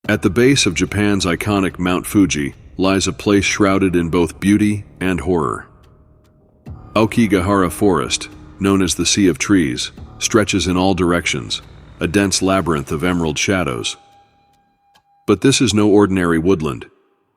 At the base of Japan's iconic Mount Fuji lies a place shrouded in both beauty and horror. Aokigahara Forest, known as the Sea of Trees, stretches in all directions, a dense labyrinth of emerald shadows. But this is no ordinary woodland.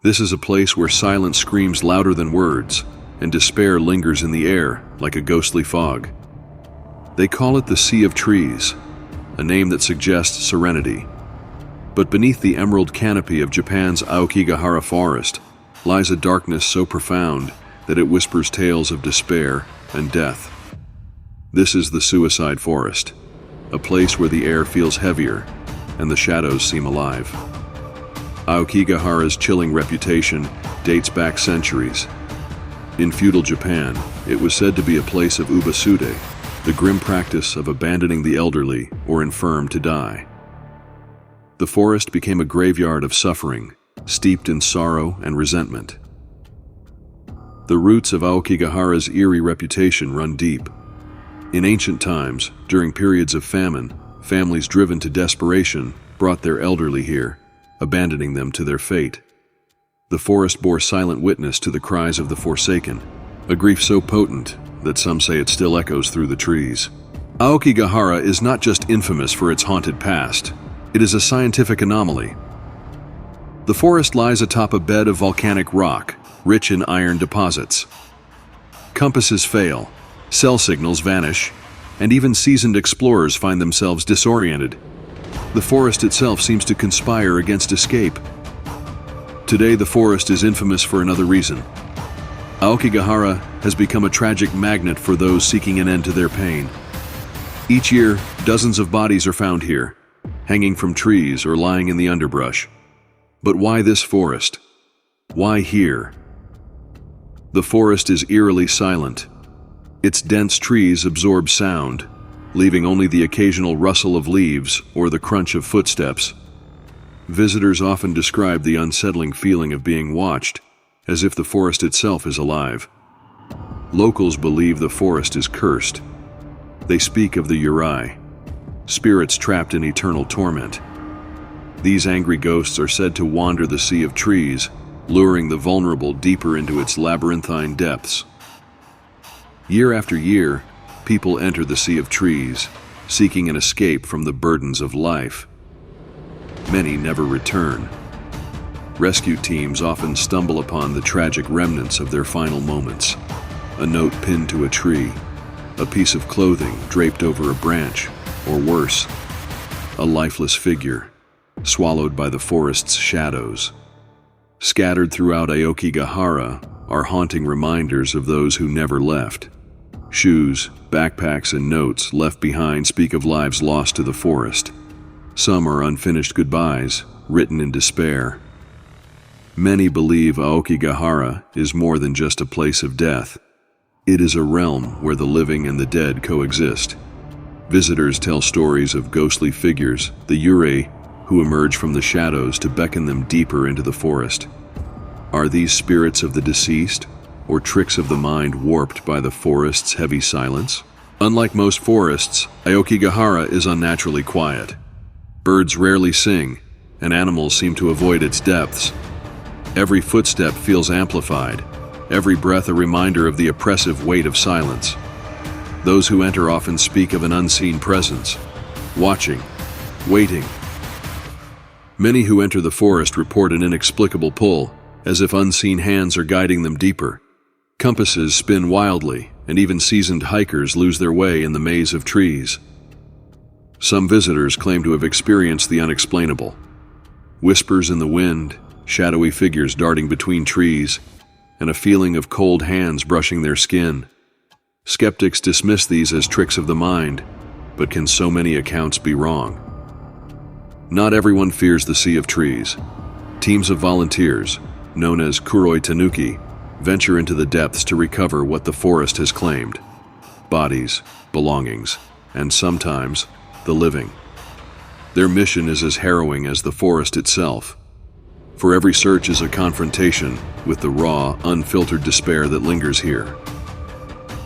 This is a place where silence screams louder than words, and despair lingers in the air like a ghostly fog. They call it the Sea of Trees, a name that suggests serenity. But beneath the emerald canopy of Japan's Aokigahara Forest lies a darkness so profound that it whispers tales of despair and death. This is the Suicide Forest, a place where the air feels heavier and the shadows seem alive. Aokigahara's chilling reputation dates back centuries. In feudal Japan, it was said to be a place of ubasude, the grim practice of abandoning the elderly or infirm to die. The forest became a graveyard of suffering, steeped in sorrow and resentment. The roots of Aokigahara's eerie reputation run deep. In ancient times, during periods of famine, families driven to desperation brought their elderly here, abandoning them to their fate. The forest bore silent witness to the cries of the forsaken, a grief so potent that some say it still echoes through the trees. Aokigahara is not just infamous for its haunted past, it is a scientific anomaly. The forest lies atop a bed of volcanic rock, rich in iron deposits. Compasses fail, cell signals vanish, and even seasoned explorers find themselves disoriented. The forest itself seems to conspire against escape. Today, the forest is infamous for another reason. Aokigahara has become a tragic magnet for those seeking an end to their pain. Each year, dozens of bodies are found here, hanging from trees or lying in the underbrush. But why this forest? Why here? The forest is eerily silent. Its dense trees absorb sound, leaving only the occasional rustle of leaves or the crunch of footsteps. Visitors often describe the unsettling feeling of being watched, as if the forest itself is alive. Locals believe the forest is cursed. They speak of the yūrei, spirits trapped in eternal torment. These angry ghosts are said to wander the Sea of Trees, luring the vulnerable deeper into its labyrinthine depths. Year after year, people enter the Sea of Trees, seeking an escape from the burdens of life. Many never return. Rescue teams often stumble upon the tragic remnants of their final moments. A note pinned to a tree, a piece of clothing draped over a branch, or worse, a lifeless figure, swallowed by the forest's shadows. Scattered throughout Aokigahara are haunting reminders of those who never left. Shoes, backpacks, and notes left behind speak of lives lost to the forest. Some are unfinished goodbyes, written in despair. Many believe Aokigahara is more than just a place of death. It is a realm where the living and the dead coexist. Visitors tell stories of ghostly figures, the yūrei, who emerge from the shadows to beckon them deeper into the forest. Are these spirits of the deceased, or tricks of the mind warped by the forest's heavy silence? Unlike most forests, Aokigahara is unnaturally quiet. Birds rarely sing, and animals seem to avoid its depths. Every footstep feels amplified, every breath a reminder of the oppressive weight of silence. Those who enter often speak of an unseen presence, watching, waiting. Many who enter the forest report an inexplicable pull, as if unseen hands are guiding them deeper. Compasses spin wildly, and even seasoned hikers lose their way in the maze of trees. Some visitors claim to have experienced the unexplainable. Whispers in the wind, shadowy figures darting between trees, and a feeling of cold hands brushing their skin. Skeptics dismiss these as tricks of the mind, but can so many accounts be wrong? Not everyone fears the Sea of Trees. Teams of volunteers, known as kuroi tanuki, venture into the depths to recover what the forest has claimed: bodies, belongings, and sometimes the living. Their mission is as harrowing as the forest itself. For every search is a confrontation with the raw, unfiltered despair that lingers here.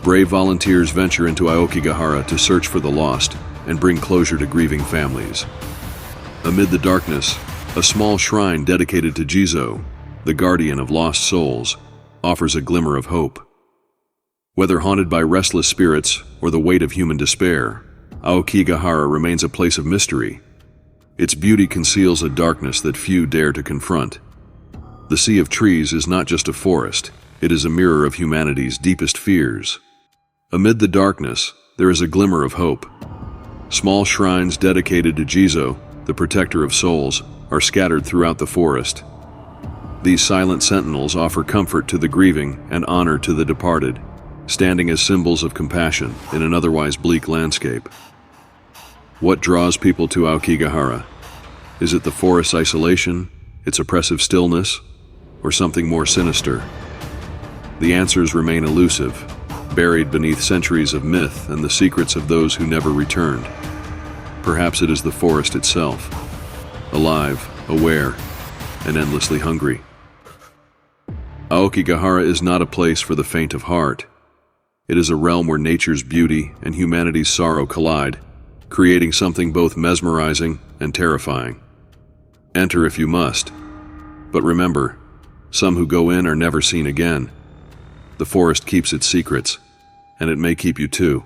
Brave volunteers venture into Aokigahara to search for the lost and bring closure to grieving families. Amid the darkness, A small shrine dedicated to Jizo, the guardian of lost souls, offers a glimmer of hope. Whether haunted by restless spirits or the weight of human despair, Aokigahara remains a place of mystery. Its beauty conceals a darkness that few dare to confront. The sea of trees is not just a forest, it is a mirror of humanity's deepest fears. Amid the darkness, there is a glimmer of hope. Small shrines dedicated to Jizo, the protector of souls, are scattered throughout the forest. These silent sentinels offer comfort to the grieving and honor to the departed, standing as symbols of compassion in an otherwise bleak landscape. What draws people to Aokigahara? Is it the forest's isolation, its oppressive stillness, or something more sinister? The answers remain elusive, buried beneath centuries of myth and the secrets of those who never returned. Perhaps it is the forest itself, alive, aware, and endlessly hungry. Aokigahara is not a place for the faint of heart. It is a realm where nature's beauty and humanity's sorrow collide, creating something both mesmerizing and terrifying. Enter if you must, but remember, some who go in are never seen again. The forest keeps its secrets, and it may keep you too.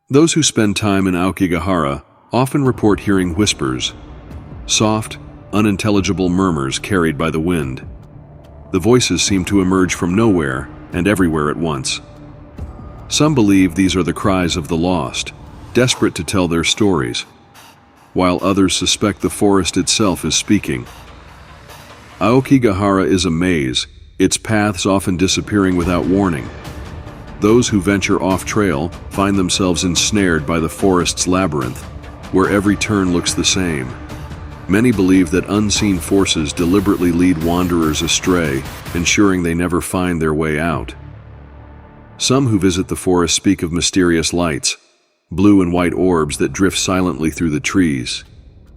Those who spend time in Aokigahara often report hearing whispers, soft, unintelligible murmurs carried by the wind. The voices seem to emerge from nowhere and everywhere at once. Some believe these are the cries of the lost, desperate to tell their stories, while others suspect the forest itself is speaking. Aokigahara is a maze, its paths often disappearing without warning. Those who venture off-trail find themselves ensnared by the forest's labyrinth, where every turn looks the same. Many believe that unseen forces deliberately lead wanderers astray, ensuring they never find their way out. Some who visit the forest speak of mysterious lights, blue and white orbs that drift silently through the trees.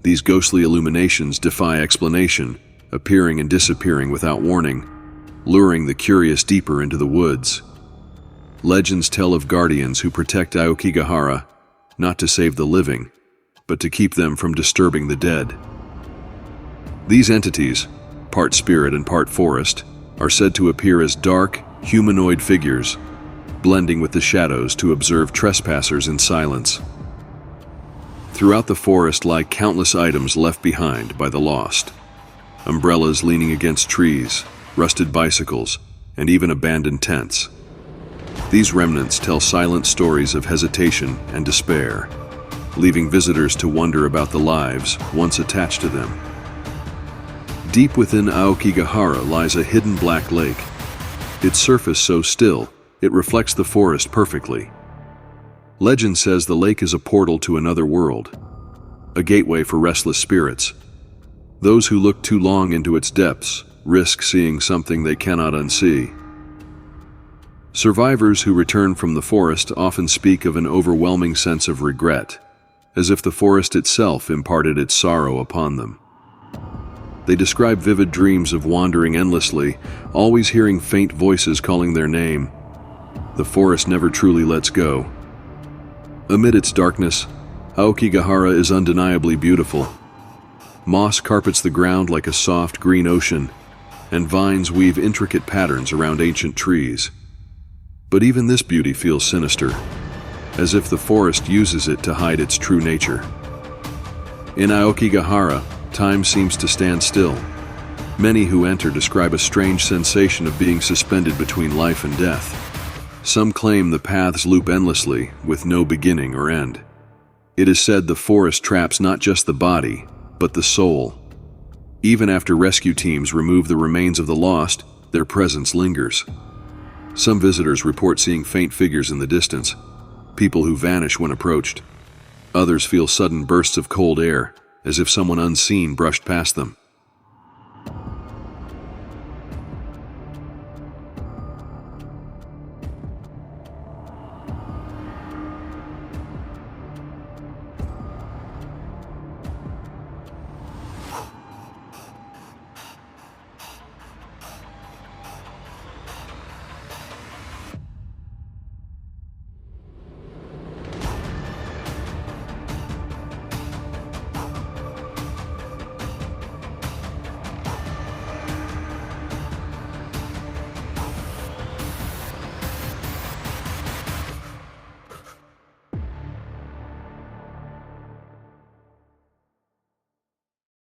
These ghostly illuminations defy explanation, appearing and disappearing without warning, luring the curious deeper into the woods. Legends tell of guardians who protect Aokigahara, not to save the living, but to keep them from disturbing the dead. These entities, part spirit and part forest, are said to appear as dark, humanoid figures, blending with the shadows to observe trespassers in silence. Throughout the forest lie countless items left behind by the lost. Umbrellas leaning against trees, rusted bicycles, and even abandoned tents. These remnants tell silent stories of hesitation and despair, leaving visitors to wonder about the lives once attached to them. Deep within Aokigahara lies a hidden black lake. Its surface so still, it reflects the forest perfectly. Legend says the lake is a portal to another world, a gateway for restless spirits. Those who look too long into its depths risk seeing something they cannot unsee. Survivors who return from the forest often speak of an overwhelming sense of regret, as if the forest itself imparted its sorrow upon them. They describe vivid dreams of wandering endlessly, always hearing faint voices calling their name. The forest never truly lets go. Amid its darkness, Aokigahara is undeniably beautiful. Moss carpets the ground like a soft green ocean, and vines weave intricate patterns around ancient trees. But even this beauty feels sinister, as if the forest uses it to hide its true nature. In Aokigahara, time seems to stand still. Many who enter describe a strange sensation of being suspended between life and death. Some claim the paths loop endlessly, with no beginning or end. It is said the forest traps not just the body, but the soul. Even after rescue teams remove the remains of the lost, their presence lingers. Some visitors report seeing faint figures in the distance, people who vanish when approached. Others feel sudden bursts of cold air, as if someone unseen brushed past them.